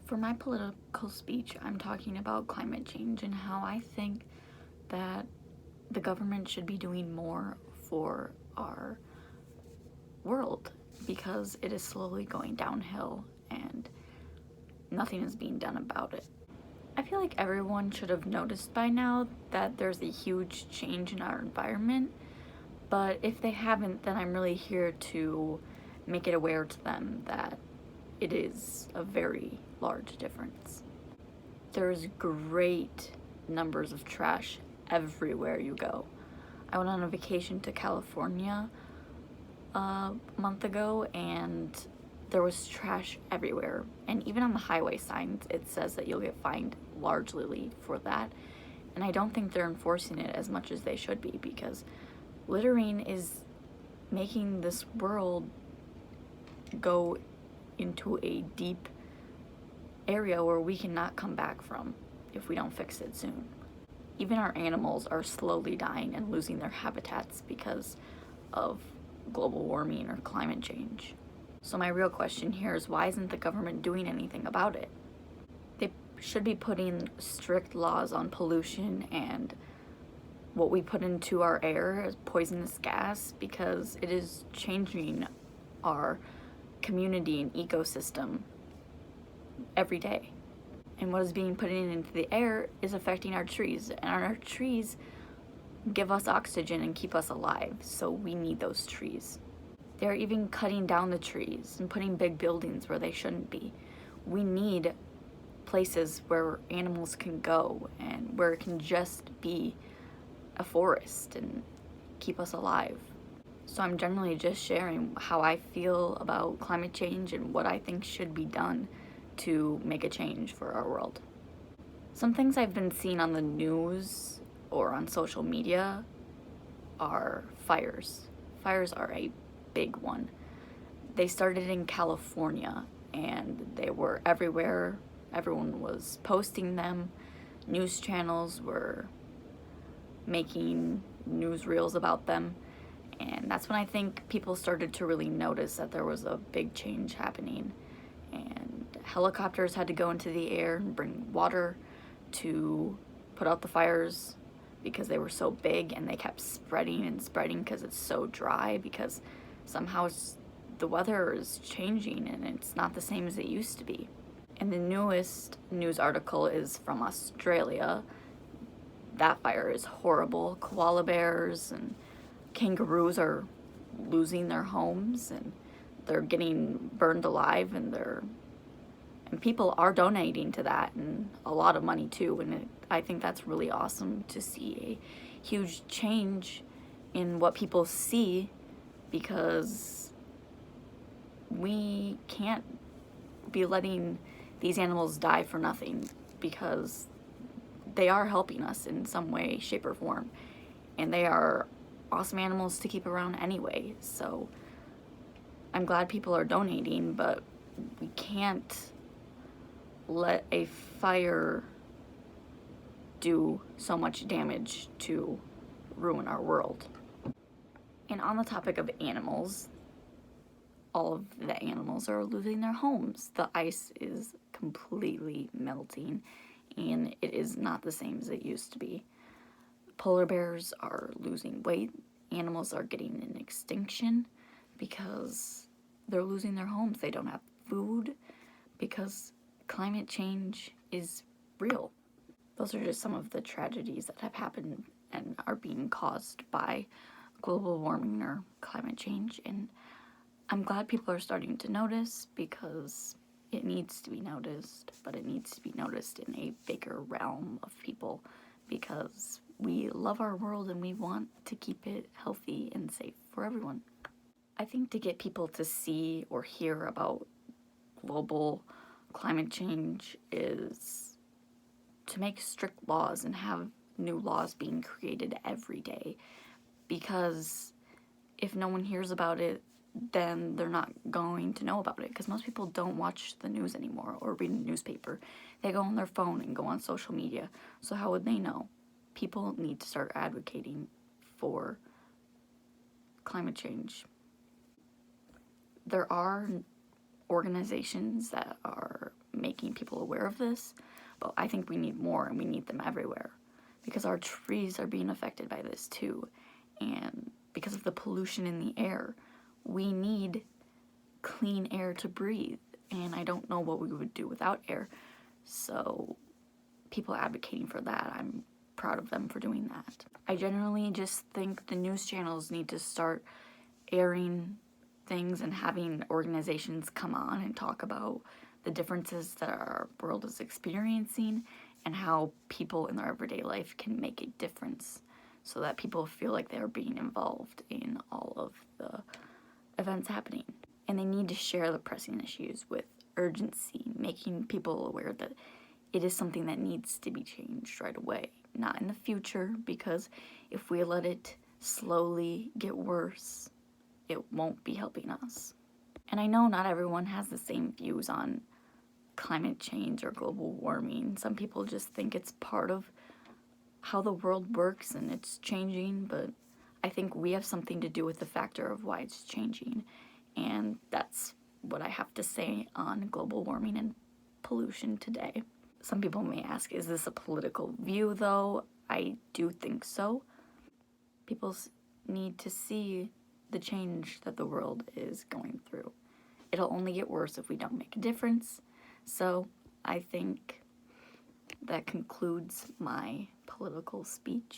For my political speech, I'm talking about climate change and how I think that the government should be doing more for our world because it is slowly going downhill and nothing is being done about it. I feel like everyone should have noticed by now that there's a huge change in our environment, but if they haven't, then I'm really here to make it aware to them that it is a very large difference. There's great numbers of trash everywhere you go. I went on a vacation to California a month ago and there was trash everywhere. And even on the highway signs, it says that you'll get fined largely for that. And I don't think they're enforcing it as much as they should be because littering is making this world go into a deep area where we cannot come back from if we don't fix it soon. Even our animals are slowly dying and losing their habitats because of global warming or climate change. So my real question here is, why isn't the government doing anything about it? They should be putting strict laws on pollution and what we put into our air as poisonous gas because it is changing our community and ecosystem every day. And what is being put into the air is affecting our trees, and our trees give us oxygen and keep us alive, so we need those trees. They're even cutting down the trees and putting big buildings where they shouldn't be. We need places where animals can go and where it can just be a forest and keep us alive. So I'm generally just sharing how I feel about climate change and what I think should be done to make a change for our world. Some things I've been seeing on the news or on social media are fires. Fires are a big one. They started in California and they were everywhere. Everyone was posting them. News channels were making newsreels about them. And that's when I think people started to really notice that there was a big change happening. And helicopters had to go into the air and bring water to put out the fires because they were so big, and they kept spreading and spreading because it's so dry, because somehow the weather is changing and it's not the same as it used to be. And the newest news article is from Australia. That fire is horrible. Koala bears and kangaroos are losing their homes and they're getting burned alive, and people are donating to that, and a lot of money too. And I think that's really awesome to see a huge change in what people see, because we can't be letting these animals die for nothing, because they are helping us in some way, shape, or form, and they are awesome animals to keep around anyway. So I'm glad people are donating, but we can't let a fire do so much damage to ruin our world. And on the topic of animals, all of the animals are losing their homes. The ice is completely melting, and it is not the same as it used to be. Polar bears are losing weight. Animals are getting in extinction because they're losing their homes. They don't have food because climate change is real. Those are just some of the tragedies that have happened and are being caused by global warming or climate change. And I'm glad people are starting to notice, because it needs to be noticed, but it needs to be noticed in a bigger realm of people, because we love our world and we want to keep it healthy and safe for everyone. I think to get people to see or hear about global climate change is to make strict laws and have new laws being created every day, because if no one hears about it, then they're not going to know about it, because most people don't watch the news anymore or read a newspaper. They go on their phone and go on social media, so how would they know? People need to start advocating for climate change. There are organizations that are making people aware of this, but I think we need more, and we need them everywhere, because our trees are being affected by this too, and because of the pollution in the air, we need clean air to breathe, and I don't know what we would do without air. So people advocating for that, I'm proud of them for doing that. I generally just think the news channels need to start airing things and having organizations come on and talk about the differences that our world is experiencing and how people in their everyday life can make a difference, so that people feel like they're being involved in all of the events happening. And they need to share the pressing issues with urgency, making people aware that it is something that needs to be changed right away, not in the future, because if we let it slowly get worse, it won't be helping us. And I know not everyone has the same views on climate change or global warming. Some people just think it's part of how the world works and it's changing, but I think we have something to do with the factor of why it's changing. And that's what I have to say on global warming and pollution today. Some people may ask, is this a political view though? I do think so. People need to see the change that the world is going through. It'll only get worse if we don't make a difference. So I think that concludes my political speech.